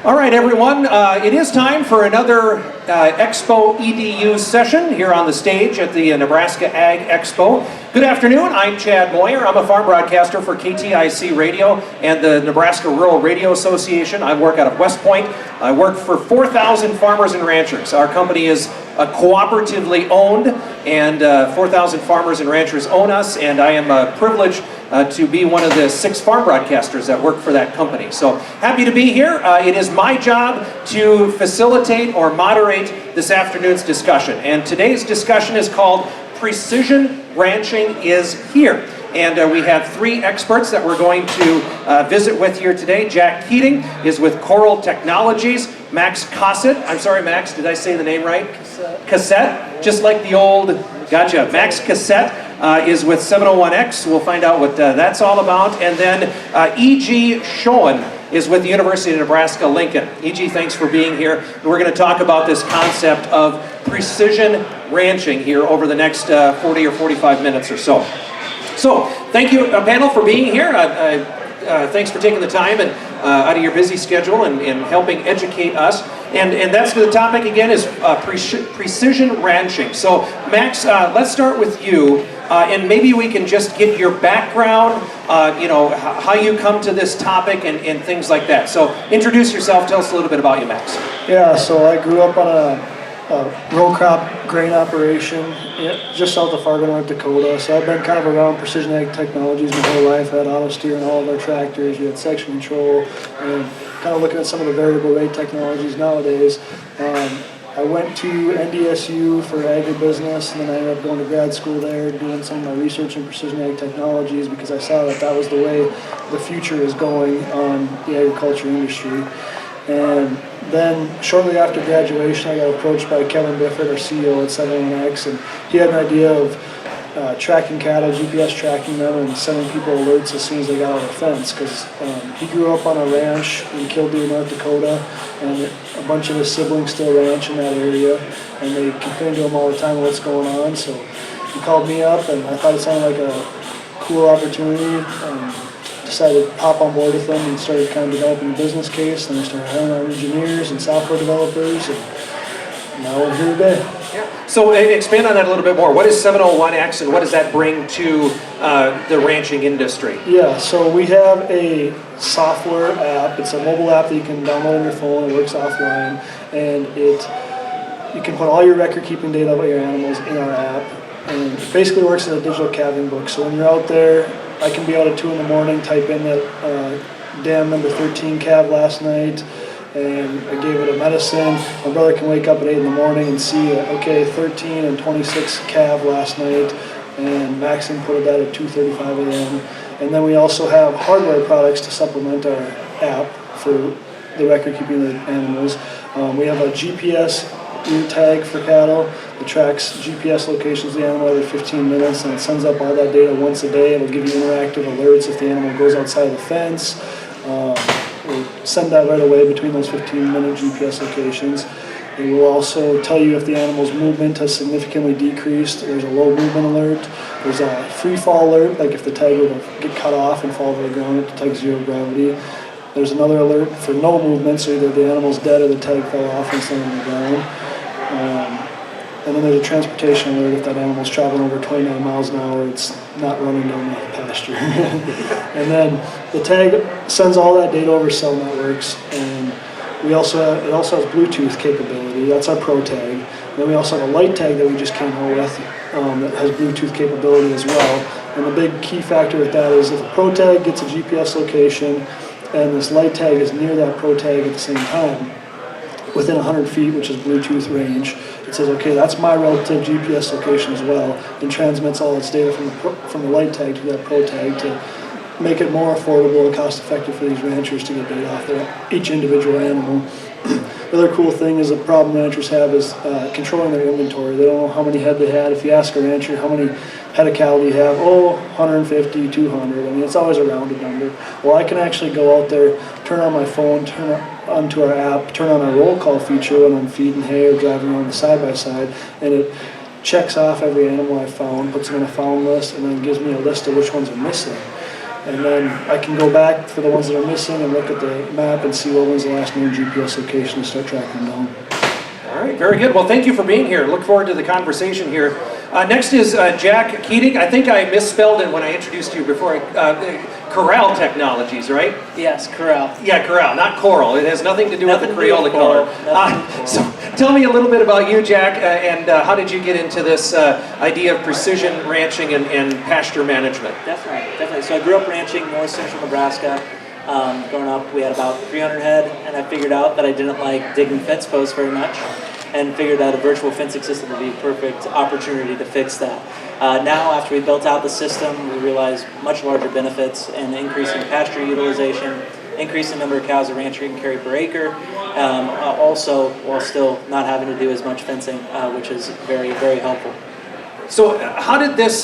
All right, everyone, it is time for another Expo EDU session here on the stage at the Nebraska Ag Expo. Good afternoon, I'm Chad Moyer. I'm a farm broadcaster for KTIC Radio and the Nebraska Rural Radio Association. I work out of West Point. I work for 4,000 farmers and ranchers. Our company is cooperatively owned, and 4,000 farmers and ranchers own us, and I am privileged to be one of the 6 farm broadcasters that work for that company. So happy to be here. It is my job to facilitate or moderate this afternoon's discussion. And today's discussion is called Precision Ranching is Here. And we have 3 experts that we're going to visit with here today. Jack Keating is with Corral Technologies. Max Cossette, I'm sorry Max, did I say the name right? Cossette, just like the old, gotcha. Max Cossette is with 701X. We'll find out what that's all about. And then Yijie Xiong is with the University of Nebraska-Lincoln. Yijie, thanks for being here. We're going to talk about this concept of precision ranching here over the next 40 or 45 minutes or so. So, thank you, panel, for being here. Thanks for taking the time and out of your busy schedule and helping educate us. And that's the topic again is precision ranching. So, Max, let's start with you, and maybe we can just get your background, how you come to this topic and things like that. So, introduce yourself. Tell us a little bit about you, Max. Yeah, so I grew up on a row crop grain operation just south of Fargo, North Dakota. So I've been kind of around precision ag technologies my whole life. I had auto steer in all of our tractors. We had section control, and kind of looking at some of the variable rate technologies nowadays. I went to NDSU for agribusiness, and then I ended up going to grad school there, doing some of my research in precision ag technologies because I saw that was the way the future is going on the agriculture industry. And then shortly after graduation, I got approached by Kevin Bifford, our CEO at 701X, and he had an idea of tracking cattle, GPS tracking them, and sending people alerts as soon as they got out of the fence. Because he grew up on a ranch in Killdeer, North Dakota, and a bunch of his siblings still ranch in that area, and they complain to him all the time what's going on. So he called me up, and I thought it sounded like a cool opportunity. Decided to hop on board with them and started kind of developing a business case. And I started hiring our engineers and software developers, and now we're here today. Yeah. So expand on that a little bit more. What is 701X and what does that bring to the ranching industry? Yeah, so we have a software app. It's a mobile app that you can download on your phone. It works offline, and you can put all your record keeping data about your animals in our app. And it basically works as a digital calving book. So when you're out there, I can be out at 2 in the morning, type in that dam number 13 calf last night, and I gave it a medicine. My brother can wake up at 8 in the morning and see, okay, 13 and 26 calf last night, and Max inputted that at 2:35 a.m. And then we also have hardware products to supplement our app for the record keeping of the animals. We have a GPS ear tag for cattle. It tracks GPS locations of the animal every 15 minutes, and it sends up all that data once a day. It'll give you interactive alerts if the animal goes outside the fence. We'll send that right away between those 15-minute GPS locations. It will also tell you if the animal's movement has significantly decreased. There's a low movement alert. There's a free fall alert, like if the tag were to get cut off and fall to the ground, it detects zero gravity. There's another alert for no movement, so either the animal's dead or the tag fell off and it's on the ground. And then there's a transportation alert if that animal's traveling over 29 miles an hour, it's not running down the pasture. And then the tag sends all that data over cell networks, and it also has Bluetooth capability. That's our Pro tag. And then we also have a light tag that we just came out with that has Bluetooth capability as well. And the big key factor with that is if a Pro tag gets a GPS location and this light tag is near that Pro tag at the same time, within 100 feet, which is Bluetooth range, it says, okay, that's my relative GPS location as well, and transmits all its data from the light tag to that Pro tag to make it more affordable and cost effective for these ranchers to get data off each individual animal. The other cool thing is a problem ranchers have is controlling their inventory. They don't know how many head they had. If you ask a rancher how many head of cattle do you have, 150, 200. I mean, it's always a rounded number. Well, I can actually go out there, turn on my phone, turn onto our app, turn on our roll call feature when I'm feeding hay or driving around the side-by-side, and it checks off every animal I found, puts them in a found list, and then gives me a list of which ones are missing. And then I can go back for the ones that are missing and look at the map and see what was the last known GPS location to start tracking them down. All right, very good. Well, thank you for being here. Look forward to the conversation here. Next is Jack Keating. I think I misspelled it when I introduced you before. Corral Technologies, right? Yes, Corral. Yeah, Corral, not Coral. It has nothing to do with the Crayola color. So tell me a little bit about you, Jack, and how did you get into this idea of precision ranching and pasture management? Definitely. So I grew up ranching north central Nebraska. Growing up, we had about 300 head, and I figured out that I didn't like digging fence posts very much, and figured out a virtual fencing system would be a perfect opportunity to fix that. Now, after we built out the system, we realized much larger benefits in increasing pasture utilization, increasing the number of cows a rancher can carry per acre, also while still not having to do as much fencing, which is very, very helpful. So how did this,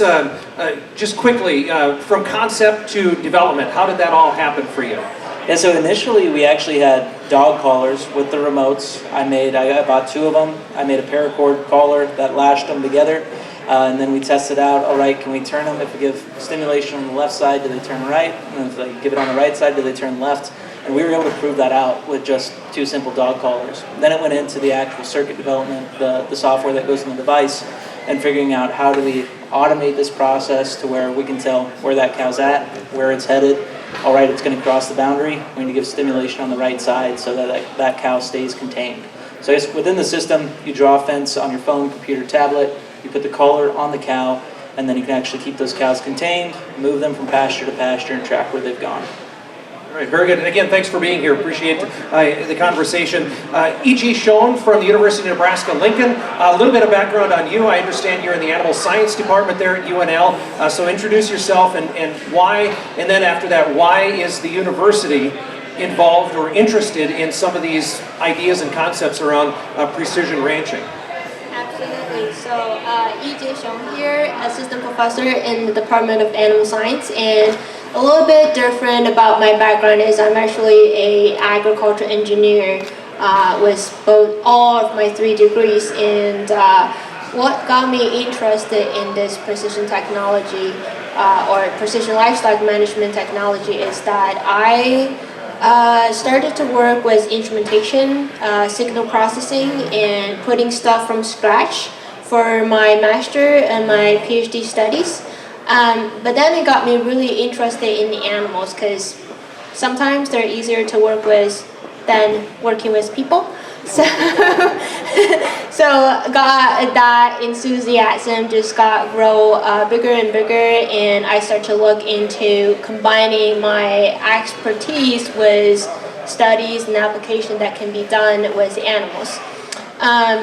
just quickly, from concept to development, how did that all happen for you? Yeah, so initially we actually had dog collars with the remotes. I bought 2 of them. I made a paracord collar that lashed them together. And then we tested out, all right, can we turn them? If we give stimulation on the left side, do they turn right? And if I give it on the right side, do they turn left? And we were able to prove that out with just 2 simple dog collars. Then it went into the actual circuit development, the software that goes in the device, and figuring out how do we automate this process to where we can tell where that cow's at, where it's headed. All right, it's going to cross the boundary. We need to give stimulation on the right side so that that cow stays contained. So I guess within the system, you draw a fence on your phone, computer, tablet. You put the collar on the cow, and then you can actually keep those cows contained, move them from pasture to pasture, and track where they've gone. All right, very good. And again, thanks for being here. Appreciate the conversation. Yijie Xiong from the University of Nebraska-Lincoln. A little bit of background on you. I understand you're in the Animal Science Department there at UNL. So introduce yourself and why, and then after that, why is the university involved or interested in some of these ideas and concepts around precision ranching? Absolutely. So Yijie Xiong here, assistant professor in the Department of Animal Science, and a little bit different about my background is I'm actually an agriculture engineer with all of my 3 degrees, and what got me interested in this precision technology or precision livestock management technology is that I started to work with instrumentation, signal processing, and putting stuff from scratch for my master and my PhD studies. But then it got me really interested in the animals because sometimes they're easier to work with than working with people. So, got that enthusiasm just grow bigger and bigger, and I start to look into combining my expertise with studies and application that can be done with animals.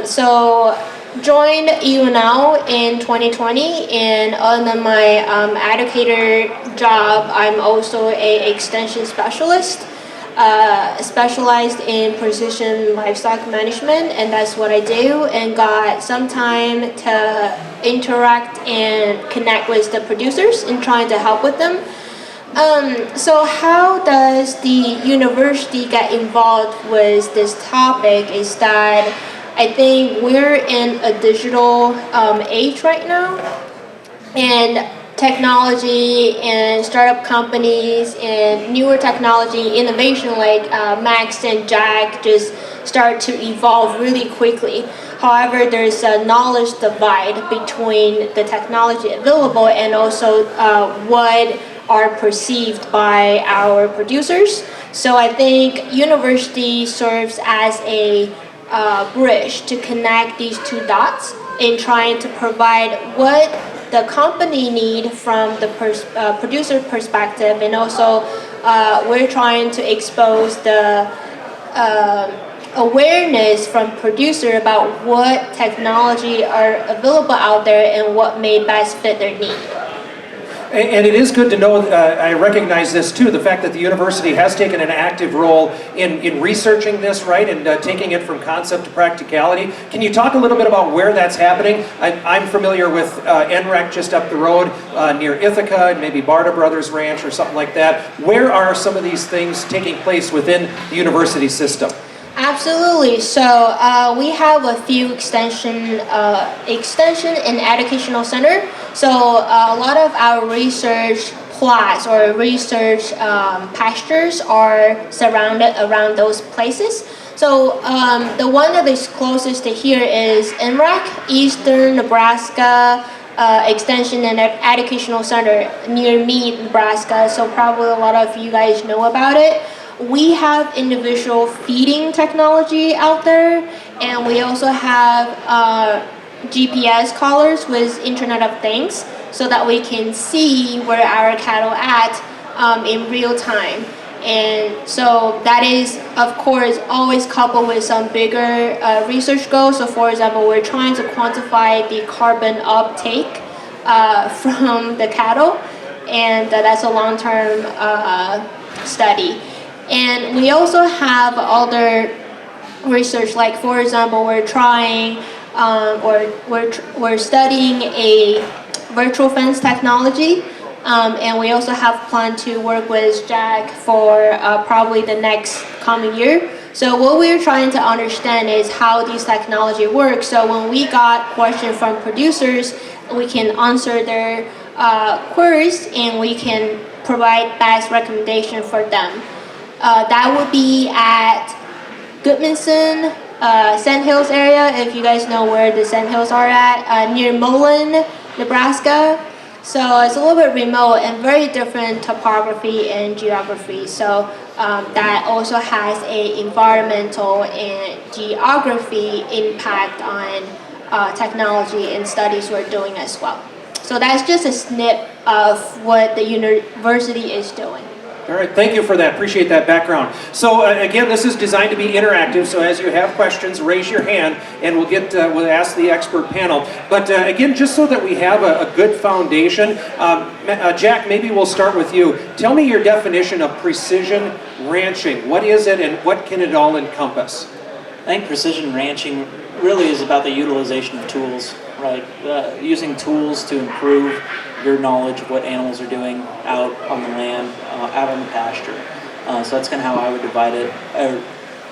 So joined UNL in 2020, and other than my educator job, I'm also an extension specialist. Specialized in precision livestock management, and that's what I do, and got some time to interact and connect with the producers and trying to help with them. So how does the university get involved with this topic is that I think we're in a digital age right now, and technology and startup companies and newer technology innovation like Max and Jack just start to evolve really quickly. However, there's a knowledge divide between the technology available and also what are perceived by our producers. So I think university serves as a bridge to connect these 2 dots in trying to provide what the company need from the producer perspective, and also we're trying to expose the awareness from producer about what technology are available out there and what may best fit their need. And it is good to know, I recognize this too, the fact that the university has taken an active role in researching this, right, and taking it from concept to practicality. Can you talk a little bit about where that's happening? I'm familiar with NREC just up the road near Ithaca, and maybe Barta Brothers Ranch or something like that. Where are some of these things taking place within the university system? Absolutely. So we have a few extension and educational center. So a lot of our research class or research pastures are surrounded around those places. So the one that is closest to here is NREC, Eastern Nebraska Extension and Educational Center near me, Nebraska. So probably a lot of you guys know about it. We have individual feeding technology out there, and we also have GPS collars with Internet of Things, so that we can see where our cattle at in real time. And so that is, of course, always coupled with some bigger research goals. So for example, we're trying to quantify the carbon uptake from the cattle, and that's a long-term study. And we also have other research, like for example, we're trying we're studying a virtual fence technology, and we also have planned to work with Jack for probably the next coming year. So what we're trying to understand is how these technology works. So when we got questions from producers, we can answer their queries, and we can provide best recommendation for them. That would be at Goodmanson, Sand Hills area, if you guys know where the Sand Hills are at, near Mullen, Nebraska. So it's a little bit remote and very different topography and geography. So that also has a environmental and geography impact on technology and studies we're doing as well. So that's just a snip of what the university is doing. All right, thank you for that. Appreciate that background. So again, this is designed to be interactive. So as you have questions, raise your hand, and we'll ask the expert panel. But again, just so that we have a good foundation, Jack, maybe we'll start with you. Tell me your definition of precision ranching. What is it, and what can it all encompass? I think precision ranching really is about the utilization of tools, right? Using tools to improve your knowledge of what animals are doing out on the land, out on the pasture. So that's kind of how I would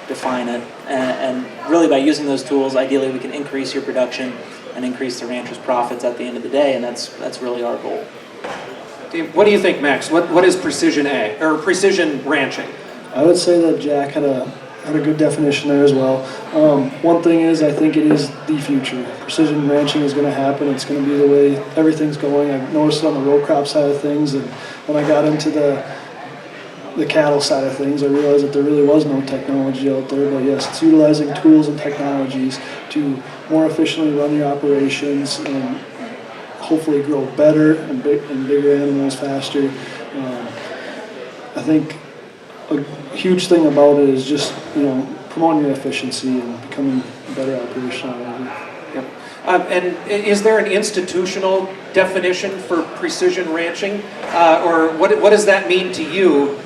define it. And really by using those tools, ideally we can increase your production and increase the rancher's profits at the end of the day, and that's really our goal. What do you think, Max? What is precision precision ranching? I would say that Jack had a good definition there as well. One thing is, I think it is the future. Precision ranching is going to happen. It's going to be the way everything's going. I've noticed it on the row crop side of things, and when I got into the cattle side of things, I realized that there really was no technology out there. But yes, it's utilizing tools and technologies to more efficiently run your operations and hopefully grow better and bigger animals faster. I think a huge thing about it is just, promoting your efficiency and becoming a better operation out of it. Yep. And is there an institutional definition for precision ranching, or what does that mean to you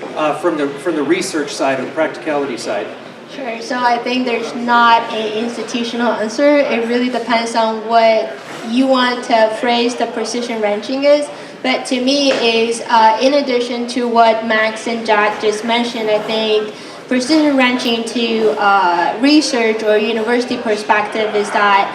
from the research side or the practicality side? Sure. So I think there's not an institutional answer. It really depends on what you want to phrase the precision ranching is. But to me is, in addition to what Max and Jack just mentioned, I think precision ranching to research or university perspective is that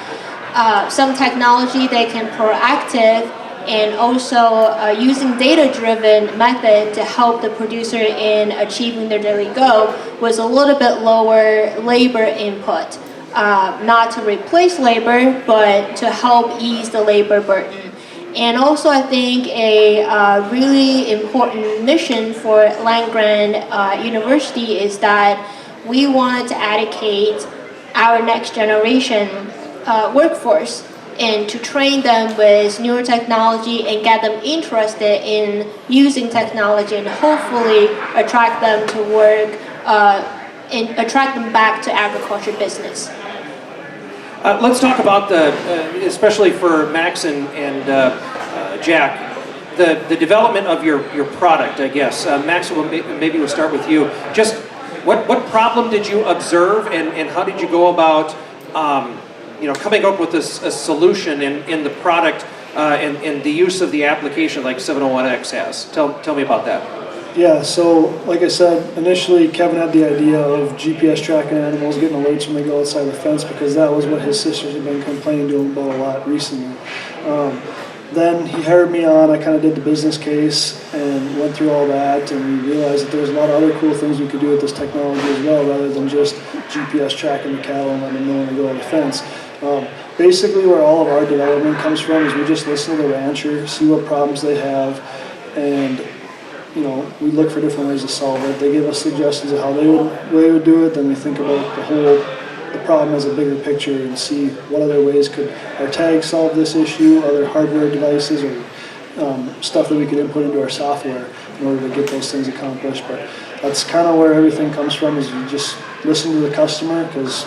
some technology that can proactive and also using data-driven method to help the producer in achieving their daily goal was a little bit lower labor input. Not to replace labor, but to help ease the labor burden. And also I think a really important mission for land-grant university is that we wanted to educate our next generation workforce and to train them with newer technology and get them interested in using technology and hopefully attract them to work and attract them back to agriculture business. Let's talk about especially for Max and Jack, the development of your product, I guess. Max, maybe we'll start with you. Just what problem did you observe, and how did you go about coming up with a solution in the product and the use of the application like 701X has? Tell me about that. Yeah, so like I said, initially Kevin had the idea of GPS tracking animals, getting alerts when they go outside the fence, because that was what his sisters had been complaining to him about a lot recently. Then he hired me on, I kind of did the business case and went through all that, and we realized that there was a lot of other cool things we could do with this technology as well, rather than just GPS tracking the cattle and letting them know when they go over the fence. Basically where all of our development comes from is we just listen to the rancher, see what problems they have, and we look for different ways to solve it. They give us suggestions of how they would do it, then we think about the problem as a bigger picture and see what other ways could our tags solve this issue, other hardware devices, or stuff that we could input into our software in order to get those things accomplished. But that's kind of where everything comes from, is you just listen to the customer, because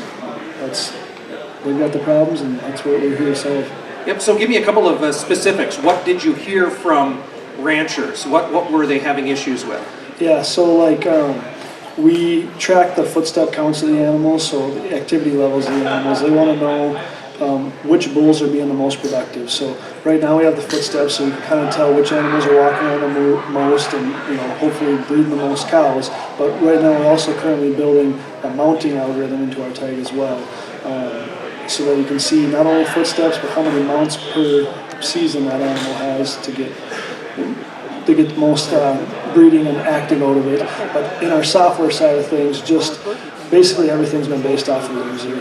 they've got the problems and that's what we're here to solve. Yep, so give me a couple of specifics. What did you hear from ranchers? What were they having issues with? Yeah, so like we track the footstep counts of the animals, so the activity levels of the animals. They want to know which bulls are being the most productive. So right now we have the footsteps, so we can kind of tell which animals are walking around the most and hopefully breeding the most cows. But right now we're also currently building a mounting algorithm into our tag as well, so that you can see not only footsteps but how many mounts per season that animal has to get the most breeding and active out of it. But in our software side of things, just basically everything's been based off of the user.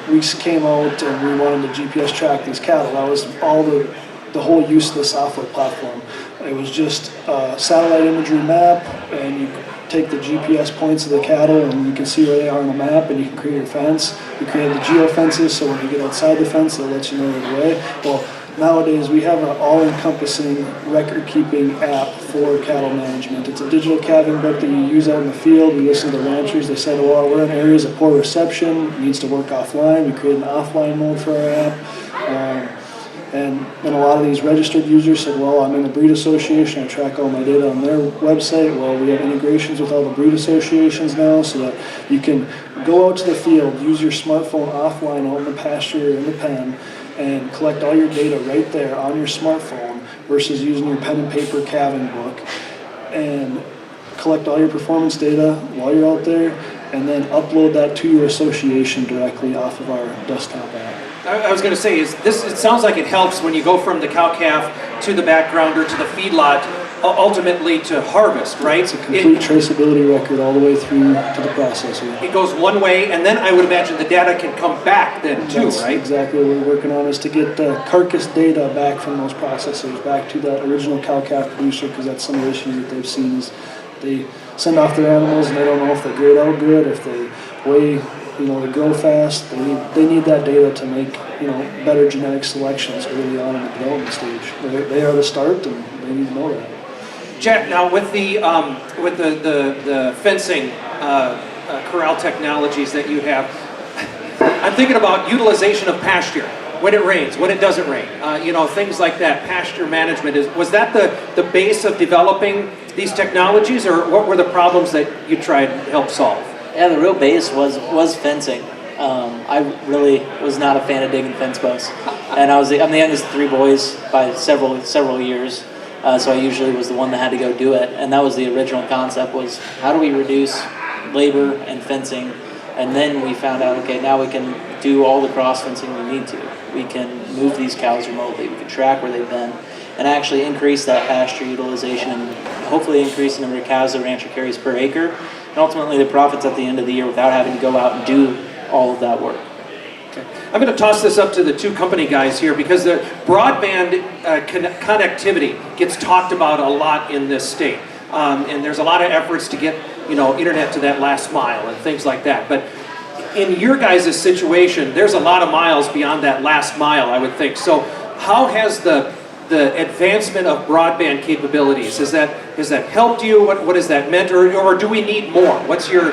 We came out and we wanted to GPS track these cattle. That was all the whole use of the software platform. It was just a satellite imagery map, and you take the GPS points of the cattle and you can see where they are on the map, and you can create your fence. We created the geo fences, so when you get outside the fence, they'll let you know right away. Well, nowadays we have an all-encompassing record-keeping app for cattle management. It's a digital calving book that you use out in the field. We listen to the ranchers. They said, well, we're in areas of poor reception, needs to work offline. We created an offline mode for our app. And then a lot of these registered users said, well, I'm in a breed association, I track all my data on their website. Well, we have integrations with all the breed associations now, so that you can go out to the field, use your smartphone offline out in the pasture or in the pen, and collect all your data right there on your smartphone versus using your pen and paper calving book, and collect all your performance data while you're out there, and then upload that to your association directly off of our desktop app. I was going to say, it sounds like it helps when you go from the cow-calf to the backgrounder to the feedlot, ultimately to harvest, right? It's a complete traceability record all the way through to the processor. It goes one way, and then I would imagine the data can come back then too, That's right? exactly what we're working on, is to get the carcass data back from those processors, back to that original cow-calf producer, because that's some of the issues that they've seen is they send off their animals and they don't know if they grade out good, if they weigh, they grow fast. They need that data to make better genetic selections early on in the development stage. They are the start, and they need to know that. Jack, now with the fencing corral technologies that you have, I'm thinking about utilization of pasture when it rains, when it doesn't rain, things like that. Pasture management was that the base of developing these technologies, or what were the problems that you tried to help solve? Yeah, the real base was fencing. I really was not a fan of digging fence posts, and I'm the youngest of three boys by several years. So I usually was the one that had to go do it, and that was the original concept, was how do we reduce labor and fencing, and then we found out, okay, now we can do all the cross fencing we need to. We can move these cows remotely, we can track where they've been, and actually increase that pasture utilization, and hopefully increase the number of cows the rancher carries per acre, and ultimately the profits at the end of the year without having to go out and do all of that work. Okay. I'm going to toss this up to the two company guys here, because the broadband connectivity gets talked about a lot in this state, and there's a lot of efforts to get internet to that last mile and things like that. But in your guys' situation, there's a lot of miles beyond that last mile, I would think. So how has the advancement of broadband capabilities, has that helped you? What has that meant, or do we need more? What's your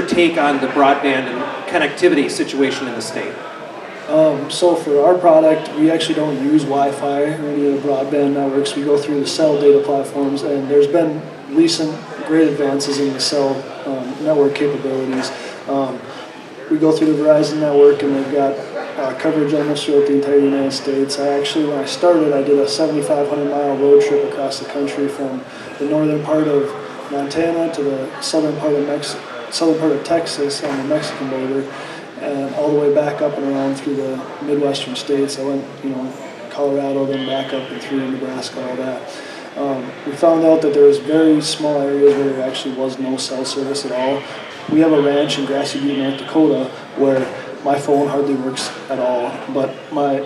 take on the broadband and connectivity situation in the state? So for our product, we actually don't use Wi-Fi or any of the broadband networks. We go through the cell data platforms, and there's been recent great advances in the cell network capabilities. We go through the Verizon network, and they've got coverage almost throughout the entire United States. When I started, I did a 7,500-mile road trip across the country from the northern part of Montana to the southern part of Texas on the Mexican border, and all the way back up and around through the Midwestern states. I went, Colorado, then back up and through Nebraska, all that. We found out that there was very small areas where there actually was no cell service at all. We have a ranch in Grassy Butte, North Dakota, where my phone hardly works at all, but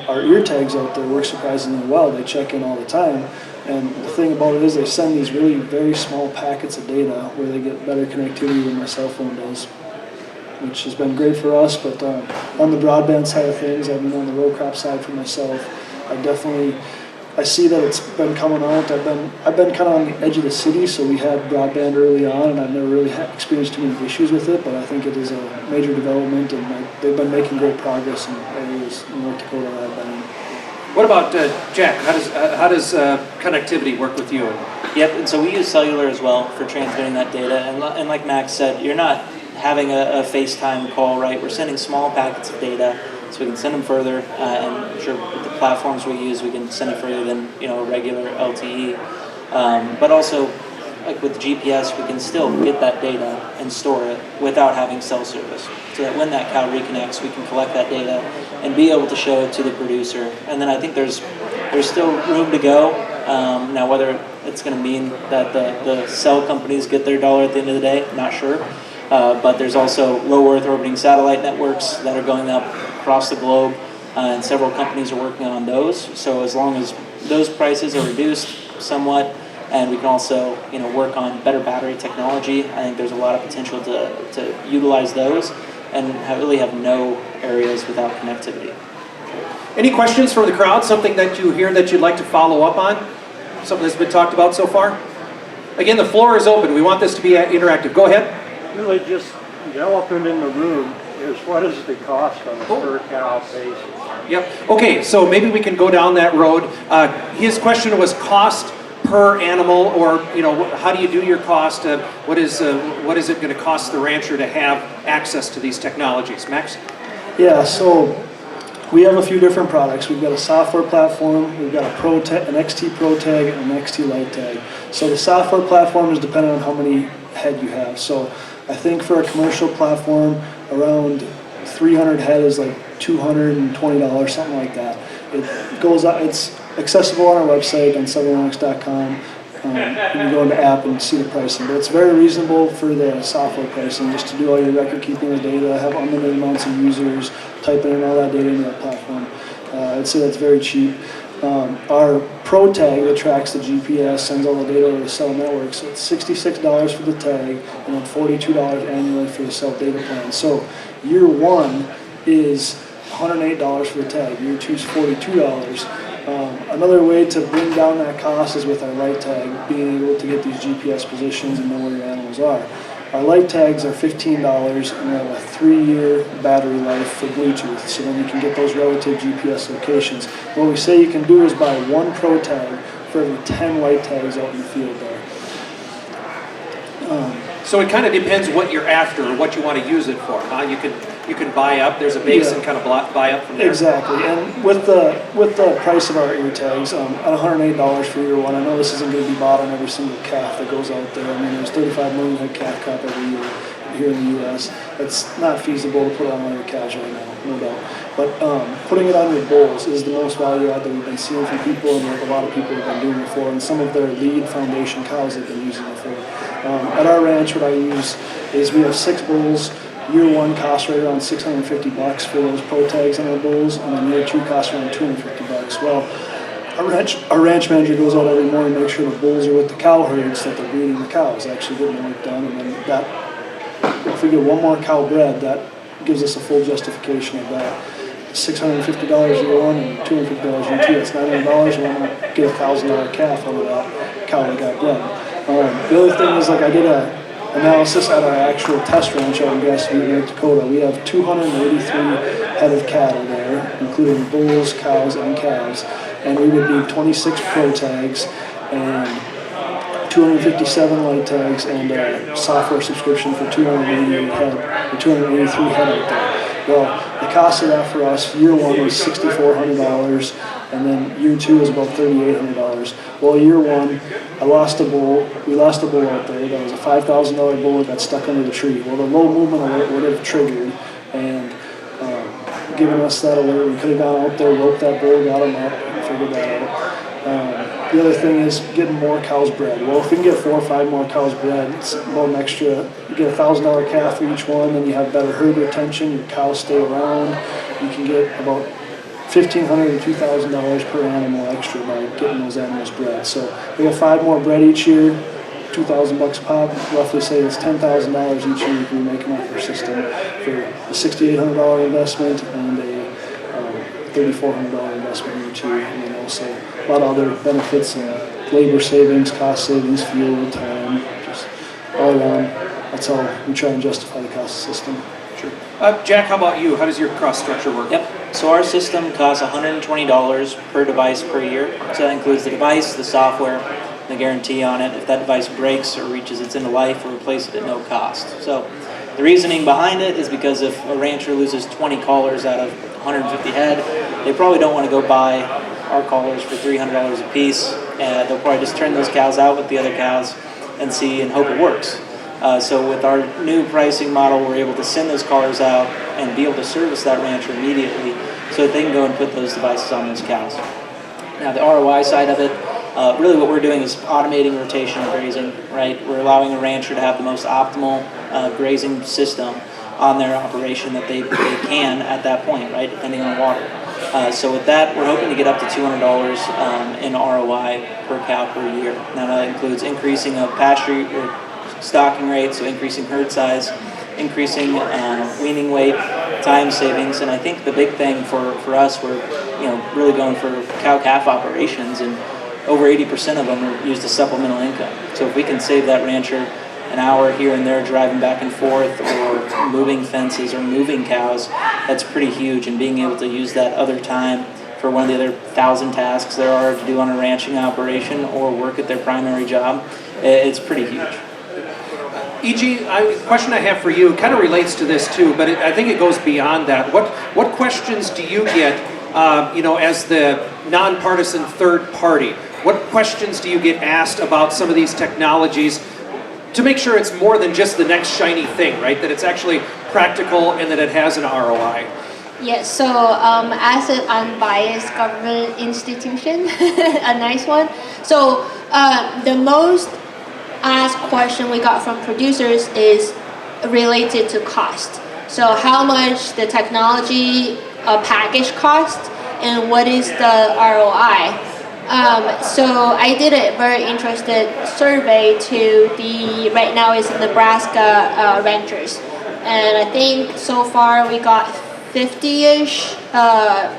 our ear tags out there work surprisingly well. They check in all the time. And the thing about it is they send these really very small packets of data where they get better connectivity than my cell phone does, which has been great for us. But on the broadband side of things, I mean on the row crop side for myself, I see that it's been coming out. I've been kind of on the edge of the city, so we had broadband early on, and I've never really experienced too many issues with it, but I think it is a major development, and they've been making great progress in areas in North Dakota that I've been in. What about Jack? How does connectivity work with you? Yep, and so we use cellular as well for transmitting that data. And like Max said, you're not having a FaceTime call, right? We're sending small packets of data, so we can send them further. And I'm sure with the platforms we use, we can send it further than a regular LTE. But also, like with the GPS, we can still get that data and store it without having cell service. So that when that cow reconnects, we can collect that data and be able to show it to the producer. And then I think there's still room to go. Now, whether it's going to mean that the cell companies get their dollar at the end of the day, not sure. But there's also low Earth orbiting satellite networks that are going up across the globe, and several companies are working on those. So as long as those prices are reduced somewhat, and we can also work on better battery technology, I think there's a lot of potential to utilize those and really have no areas without connectivity. Any questions from the crowd? Something that you hear that you'd like to follow up on? Something that's been talked about so far? Again, the floor is open. We want this to be interactive. Go ahead. Really just the elephant in the room is what is the cost on a per cow basis? Yep. Okay, so maybe we can go down that road. His question was cost per animal, or how do you do your cost? What is it going to cost the rancher to have access to these technologies? Max? Yeah, so we have a few different products. We've got a software platform, we've got an XT Pro Tag, and an XT Lite Tag. So the software platform is dependent on how many head you have. So I think for a commercial platform, around 300 head is like $220, something like that. It goes out, it's accessible on our website on severonics.com. You can go into the app and see the pricing, but it's very reasonable for the software pricing, just to do all your record keeping of data, have unlimited amounts of users, typing in all that data into that platform. I'd say that's very cheap. Our Pro Tag that tracks the GPS, sends all the data over the cell network, so it's $66 for the tag and then $42 annually for the cell data plan. So year one is $108 for the tag, year two is $42. Another way to bring down that cost is with our light tag, being able to get these GPS positions and know where your animals are. Our light tags are $15 and we have a 3-year battery life for Bluetooth, so then you can get those relative GPS locations. What we say you can do is buy one Pro Tag for every 10 light tags out in the field there. So it kind of depends what you're after or what you want to use it for. You can buy up. There's a base and kind of buy up from there. Exactly, and with the price of our ear tags, at $108 for year one, I know this isn't going to be bought on every single calf that goes out there. I mean, there's 35 million head calf crop every year here in the U.S. It's not feasible to put on all your calves right now, no doubt. But putting it on your bulls is the most value add that we've been seeing from people, and a lot of people have been doing it for, and some of their lead foundation cows have been using it for. At our ranch, what I use is we have 6 bulls. Year one costs right around $650 for those Pro Tags on our bulls, and then year two costs around $250. Well, our ranch manager goes out every morning to make sure the bulls are with the cow herds, that they're breeding the cows, actually getting the work done, and then that, if we get one more cow bred, that gives us a full justification of that. $650 year one and $250 year two, that's $900, and I'm going to get a $1,000 calf out of that cow that got bred. The other thing is, like, I did a analysis at our actual test ranch out in Grassy Butte, North Dakota. We have 283 head of cattle there, including bulls, cows, and calves, and we would need 26 Pro Tags and 257 light tags and a software subscription for 288 head, or 283 head out there. Well, the cost of that for us, year one was $6,400, and then year two was about $3,800. Well, year one, we lost a bull out there. That was a $5,000 bull that got stuck under the tree. Well, the low movement alert would have triggered and given us that alert. We could have gone out there, roped that bull, got him up, figured that out. The other thing is getting more cows bred. Well, if we can get 4 or 5 more cows bred, it's about an extra. You get a $1,000 calf for each one, then you have better herd retention. Your cows stay around. You can get about $1,500 to $2,000 per animal extra by getting those animals bred. So we have 5 more bred each year, $2,000 a pop. Roughly say it's $10,000 each year you can be making off our system for a $6,800 investment and a $3,400 investment year two, and then also a lot of other benefits and labor savings, cost savings, fuel, time, just all around. That's how we try and justify the cost of the system. Sure. Jack, how about you? How does your cost structure work? Yep. So our system costs $120 per device per year. So that includes the device, the software, the guarantee on it. If that device breaks or reaches its end of life, we'll replace it at no cost. So the reasoning behind it is because if a rancher loses 20 collars out of 150 head, they probably don't want to go buy our collars for $300 a piece. They'll probably just turn those cows out with the other cows and see and hope it works. So with our new pricing model, we're able to send those collars out and be able to service that rancher immediately so that they can go and put those devices on those cows. Now the ROI side of it, really what we're doing is automating rotational grazing, right? We're allowing a rancher to have the most optimal grazing system on their operation that they can at that point, right, depending on water. So with that, we're hoping to get up to $200 in ROI per cow per year. Now that includes increasing of pasture or stocking rate, so increasing herd size, increasing weaning weight, time savings, and I think the big thing for us, we're really going for cow-calf operations, and over 80% of them are used as supplemental income. So if we can save that rancher an hour here and there driving back and forth or moving fences or moving cows, that's pretty huge, and being able to use that other time for one of the other 1,000 tasks there are to do on a ranching operation or work at their primary job, it's pretty huge. Yijie, the question I have for you kind of relates to this too, but I think it goes beyond that. What questions do you get, as the nonpartisan third party? What questions do you get asked about some of these technologies to make sure it's more than just the next shiny thing, right? That it's actually practical and that it has an ROI. Yes, so as an unbiased government institution, a nice one. So the most asked question we got from producers is related to cost. So how much the technology package costs and what is the ROI. So I did a very interested survey to right now is Nebraska ranchers. And I think so far we got 50-ish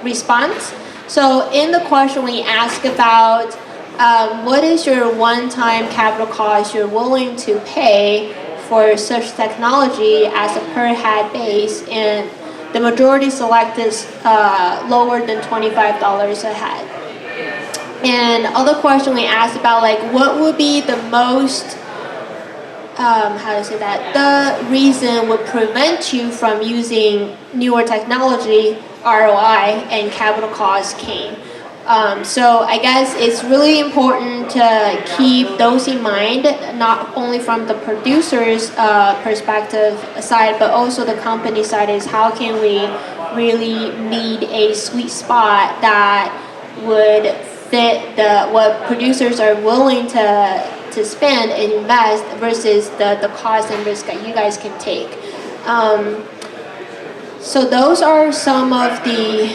response. So in the question we ask about what is your one-time capital cost you're willing to pay for such technology as a per head base, and the majority selected lower than $25 a head. And other question we asked about what would be the most the reason would prevent you from using newer technology, ROI, and capital costs came. So I guess it's really important to keep those in mind, not only from the producer's perspective side, but also the company side is how can we really meet a sweet spot that would fit what producers are willing to spend and invest versus the cost and risk that you guys can take. So those are some of the,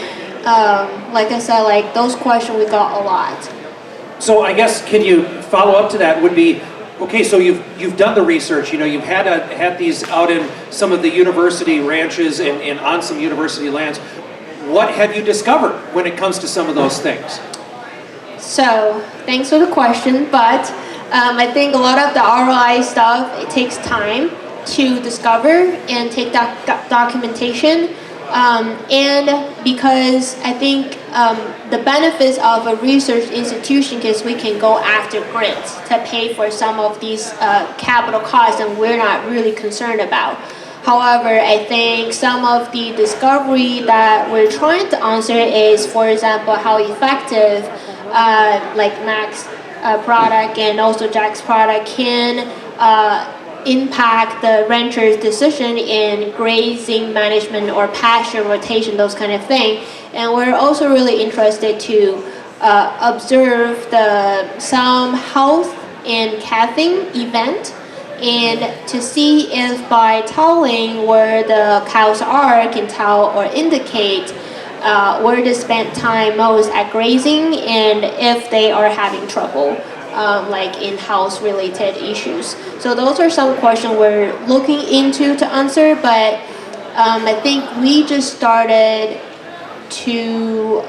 like I said, those questions we got a lot. So I guess, can you follow up to that would be, okay, so you've done the research, you've had these out in some of the university ranches and on some university lands. What have you discovered when it comes to some of those things? So thanks for the question, but I think a lot of the ROI stuff, it takes time to discover and take documentation. And because I think the benefits of a research institution is we can go after grants to pay for some of these capital costs, and we're not really concerned about. However, I think some of the discovery that we're trying to answer is, for example, how effective Mac's product and also Jack's product can impact the rancher's decision in grazing management or pasture rotation, those kind of thing. And we're also really interested to observe some health and calving event, and to see if by telling where the cows are can tell or indicate where to spend time most at grazing and if they are having trouble, like in health related issues. So those are some questions we're looking into to answer, but I think we just started to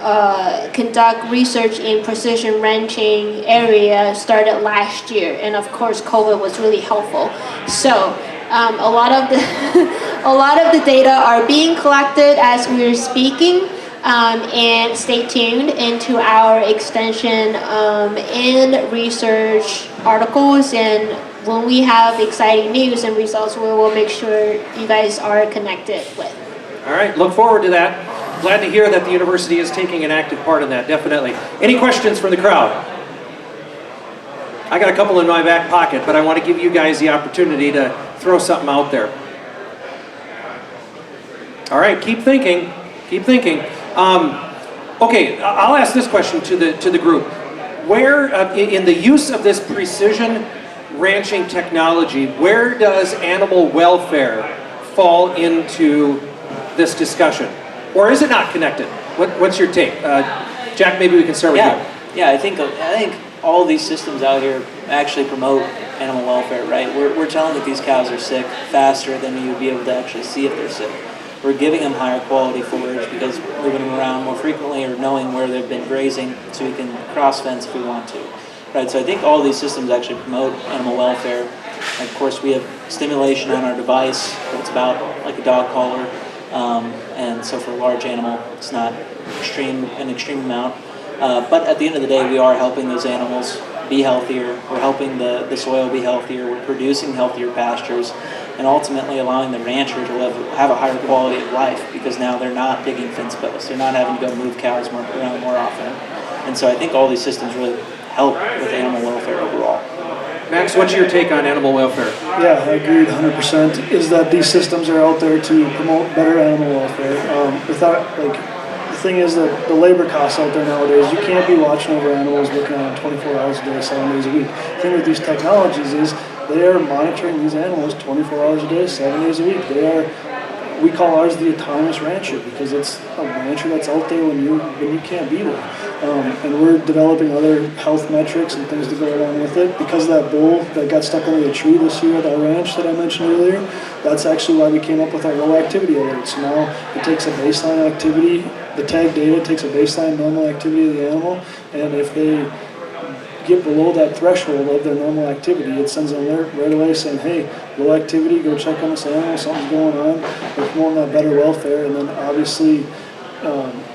conduct research in precision ranching area started last year, and of course COVID was really helpful. So a lot of the data are being collected as we're speaking, and stay tuned into our extension and research articles, and when we have exciting news and results, we will make sure you guys are connected with. All right, look forward to that. Glad to hear that the university is taking an active part in that, definitely. Any questions from the crowd? I got a couple in my back pocket, but I want to give you guys the opportunity to throw something out there. All right, keep thinking, keep thinking. Okay, I'll ask this question to the group. Where, in the use of this precision ranching technology, where does animal welfare fall into this discussion? Or is it not connected? What's your take? Jack, maybe we can start with you. Yeah, I think all these systems out here actually promote animal welfare, right? We're telling that these cows are sick faster than you would be able to actually see if they're sick. We're giving them higher quality forage because moving them around more frequently or knowing where they've been grazing so we can cross fence if we want to. Right, so I think all these systems actually promote animal welfare. And of course, we have stimulation on our device. It's about like a dog collar. And so for a large animal, it's not an extreme amount. But at the end of the day, we are helping those animals be healthier. We're helping the soil be healthier. We're producing healthier pastures, and ultimately allowing the rancher to have a higher quality of life because now they're not digging fence posts. They're not having to go move cows around more often. And so I think all these systems really help with animal welfare overall. Max, what's your take on animal welfare? Yeah, I agree 100%. Is that these systems are out there to promote better animal welfare. The thing is that the labor costs out there nowadays, you can't be watching over animals, looking at them 24 hours a day, 7 days a week. The thing with these technologies is they are monitoring these animals 24 hours a day, 7 days a week. We call ours the autonomous rancher because it's a rancher that's out there when you can't be there. And we're developing other health metrics and things to go along with it. Because of that bull that got stuck under a tree this year at our ranch that I mentioned earlier, that's actually why we came up with our low activity alert. So now it takes a baseline activity, the tag data takes a baseline normal activity of the animal, and if they get below that threshold of their normal activity, it sends an alert right away saying, hey, low activity, go check on this animal, something's going on. We're promoting that better welfare. And then obviously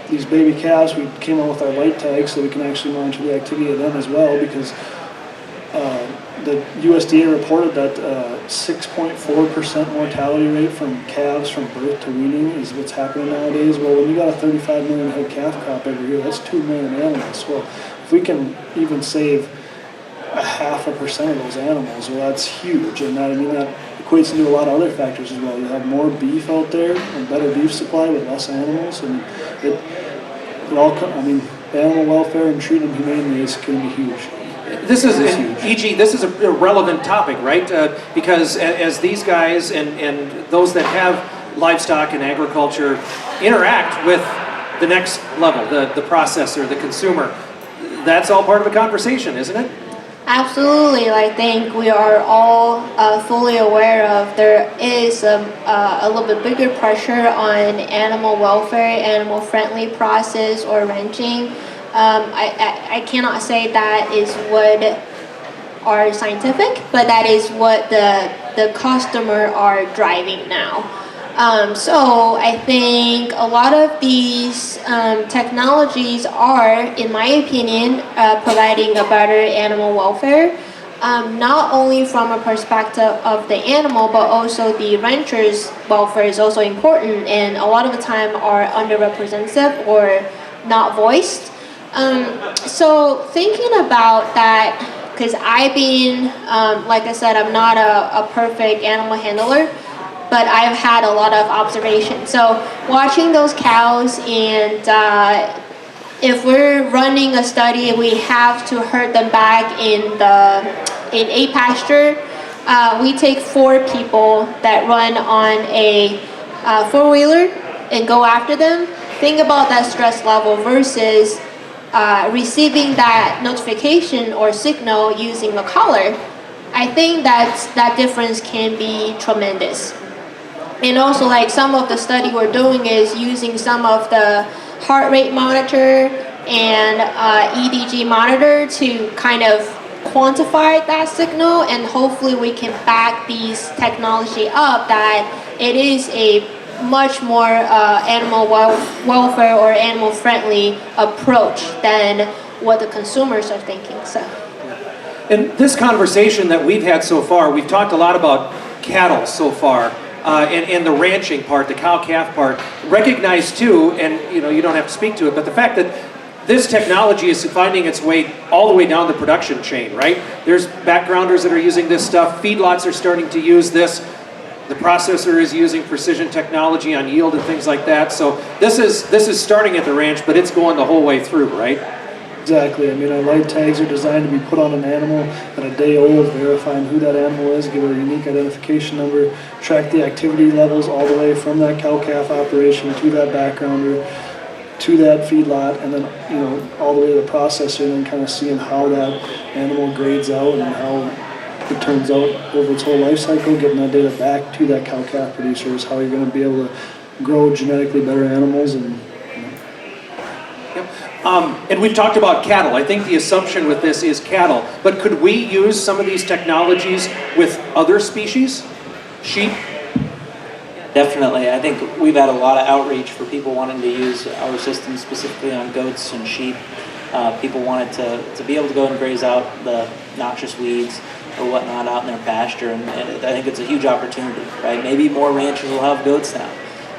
these baby calves, we came out with our light tags so we can actually monitor the activity of them as well, because the USDA reported that 6.4% mortality rate from calves from birth to weaning is what's happening nowadays. Well, when you got a 35 million head calf crop every year, that's 2 million animals. Well, if we can even save 0.5% of those animals, well, that's huge. And that equates into a lot of other factors as well. You have more beef out there and better beef supply with less animals, and animal welfare and treating them humanely is going to be huge. This is Yijie, this is a relevant topic, right? Because as these guys and those that have livestock and agriculture interact with the next level, the processor, the consumer, that's all part of the conversation, isn't it? Absolutely. I think we are all fully aware of there is a little bit bigger pressure on animal welfare, animal-friendly process or ranching. I cannot say that is what are scientific, but that is what the customer are driving now. So I think a lot of these technologies are, in my opinion, providing a better animal welfare, not only from a perspective of the animal, but also the rancher's welfare is also important, and a lot of the time are underrepresented or not voiced. So thinking about that, because I've been, like I said, I'm not a perfect animal handler, but I've had a lot of observations. So watching those cows and if we're running a study, we have to herd them back in a pasture. We take 4 people that run on a 4-wheeler and go after them. Think about that stress level versus receiving that notification or signal using a collar. I think that difference can be tremendous. And also, like, some of the study we're doing is using some of the heart rate monitor and EDG monitor to kind of quantify that signal, and hopefully we can back these technology up that it is a much more animal welfare or animal friendly approach than what the consumers are thinking. So. In this conversation that we've had so far, we've talked a lot about cattle so far, and the ranching part, the cow-calf part. Recognize too, and you don't have to speak to it, but the fact that this technology is finding its way all the way down the production chain, right? There's backgrounders that are using this stuff. Feedlots are starting to use this. The processor is using precision technology on yield and things like that. So this is starting at the ranch, but it's going the whole way through, right? Exactly. I mean, our light tags are designed to be put on an animal at a day old, verifying who that animal is, give it a unique identification number, track the activity levels all the way from that cow-calf operation to that backgrounder, to that feedlot, and then all the way to the processor, and then kind of seeing how that animal grades out and how it turns out over its whole life cycle. Getting that data back to that cow-calf producer is how you're going to be able to grow genetically better animals. And and we've talked about cattle. I think the assumption with this is cattle, but could we use some of these technologies with other species? Sheep? Definitely. I think we've had a lot of outreach for people wanting to use our system specifically on goats and sheep. People wanted to be able to go and graze out the noxious weeds or whatnot out in their pasture, and I think it's a huge opportunity, right? Maybe more ranchers will have goats now.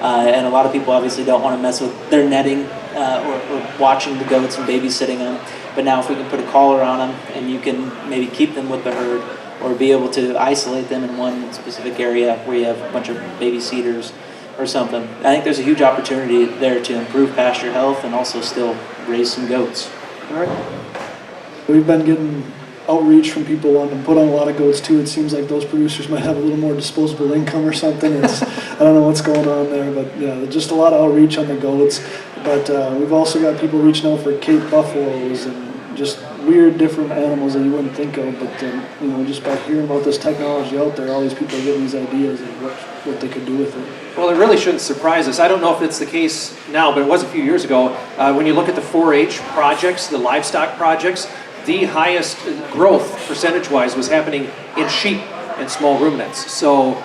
And a lot of people obviously don't want to mess with their netting or watching the goats and babysitting them. But now if we can put a collar on them and you can maybe keep them with the herd or be able to isolate them in one specific area where you have a bunch of baby cedars or something, I think there's a huge opportunity there to improve pasture health and also still raise some goats. all right, we've been getting outreach from people wanting to put on a lot of goats too. It seems like those producers might have a little more disposable income or something. I don't know what's going on there, but yeah, just a lot of outreach on the goats. But we've also got people reaching out for Cape buffaloes and just weird different animals that you wouldn't think of. But just by hearing about this technology out there, all these people are getting these ideas of what they could do with it. Well, it really shouldn't surprise us. I don't know if it's the case now, but it was a few years ago. When you look at the 4-H projects, the livestock projects, the highest growth percentage-wise was happening in sheep and small ruminants. So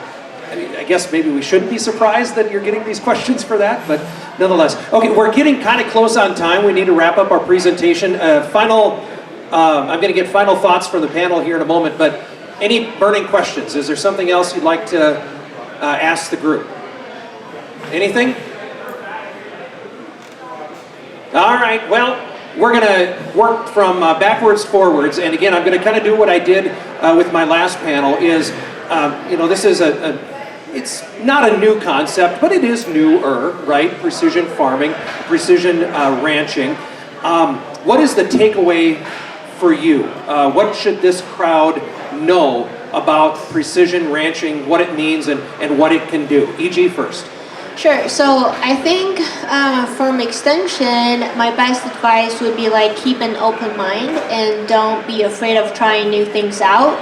I guess maybe we shouldn't be surprised that you're getting these questions for that, but nonetheless. Okay, we're getting kind of close on time. We need to wrap up our presentation. I'm going to get final thoughts from the panel here in a moment, but any burning questions? Is there something else you'd like to ask the group? Anything? All right, well, we're going to work from backwards forwards, and again, I'm going to kind of do what I did with my last panel. Is this is it's not a new concept, but it is newer, right? Precision farming, precision ranching. What is the takeaway for you? What should this crowd know about precision ranching, what it means, and what it can do? Yijie first. Sure. So I think from extension, my best advice would be like keep an open mind and don't be afraid of trying new things out.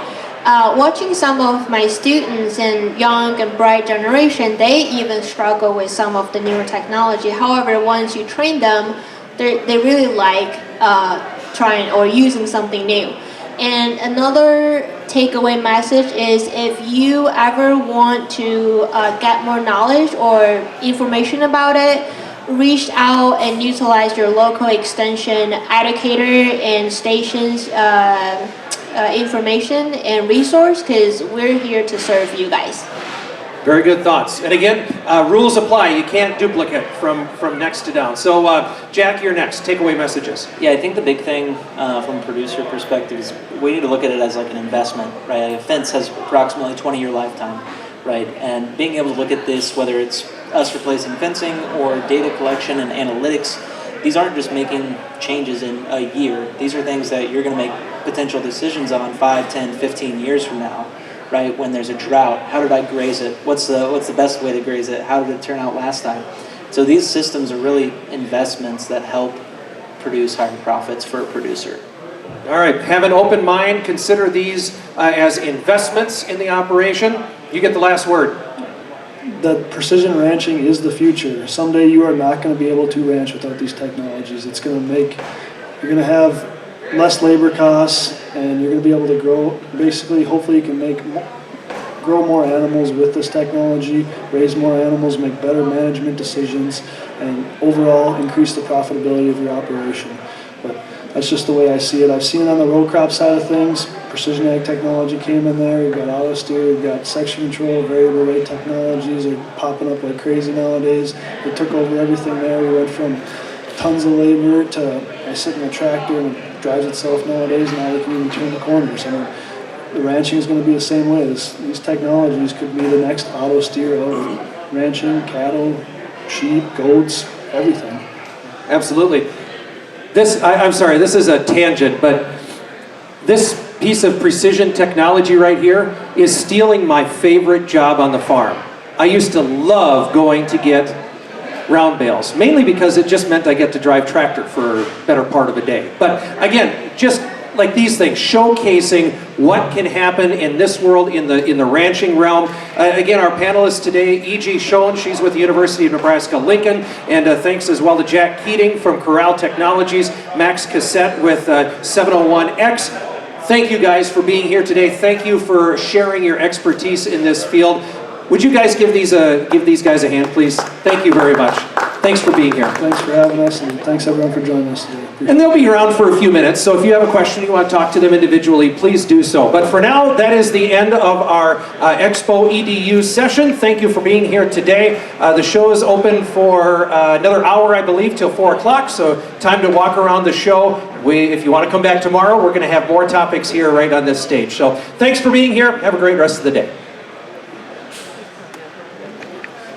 Watching some of my students in young and bright generation, they even struggle with some of the newer technology. However, once you train them, they really like trying or using something new. And another takeaway message is if you ever want to get more knowledge or information about it, reach out and utilize your local extension educator and stations information and resource, because we're here to serve you guys. Very good thoughts. And again, rules apply. You can't duplicate from next to down. So, Jack, you're next. Takeaway messages. Yeah, I think the big thing from a producer perspective is we need to look at it as like an investment, right? A fence has approximately 20-year lifetime, right? And being able to look at this, whether it's us replacing fencing or data collection and analytics, these aren't just making changes in a year. These are things that you're going to make potential decisions on 5, 10, 15 years from now, right? When there's a drought, how did I graze it? What's the best way to graze it? How did it turn out last time? So these systems are really investments that help produce higher profits for a producer. All right, have an open mind. Consider these as investments in the operation. You get the last word. That precision ranching is the future. Someday you are not going to be able to ranch without these technologies. It's going to you're going to have less labor costs, and you're going to be able to grow, basically, hopefully you can grow more animals with this technology, raise more animals, make better management decisions, and overall increase the profitability of your operation. But that's just the way I see it. I've seen it on the row crop side of things. Precision ag technology came in there. We've got auto steer, we've got section control, variable rate technologies are popping up like crazy nowadays. It took over everything there. We went from tons of labor to I sit in a tractor and it drives itself nowadays. Now we can even turn the corners. I mean, the ranching is going to be the same way. These technologies could be the next auto steer of ranching, cattle, sheep, goats, everything. Absolutely. I'm sorry, this is a tangent, but this piece of precision technology right here is stealing my favorite job on the farm. I used to love going to get round bales, mainly because it just meant I get to drive tractor for a better part of a day. But again, just like these things, showcasing what can happen in this world in the ranching realm. Again, our panelists today, Yijie Xiong, she's with the University of Nebraska-Lincoln, and thanks as well to Jack Keating from Corral Technologies, Max Cossette with 701X. Thank you guys for being here today. Thank you for sharing your expertise in this field. Would you guys give these guys a hand, please? Thank you very much. Thanks for being here. Thanks for having us, and thanks everyone for joining us today. And they'll be around for a few minutes, so if you have a question, you want to talk to them individually, please do so. But for now, that is the end of our Expo EDU session. Thank you for being here today. The show is open for another hour, I believe, till 4 o'clock, so time to walk around the show. If you want to come back tomorrow, we're going to have more topics here right on this stage. So thanks for being here. Have a great rest of the day.